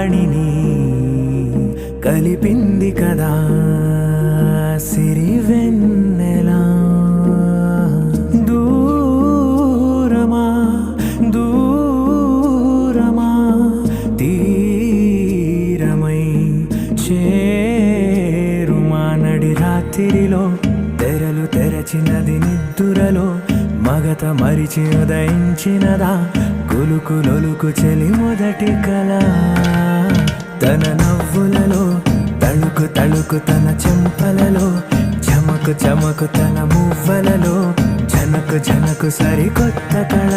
వాణిని కలిపింది కదా సిరి వెన్నెలా. దూరమా దూరమా తీరమై చేరుమా నడి రాత్రిలో తెరలు తెరచినది నిద్దురలో మగత మరిచి ఉదయించినదా కులుకులొలుకు చెలి మొదటి కళ. తన నవ్వులలో తళుకు తళుకు తన చెంపలలో చమకు చమకు తన మువ్వలలో జనకు జనకు సరికొత్త కళ.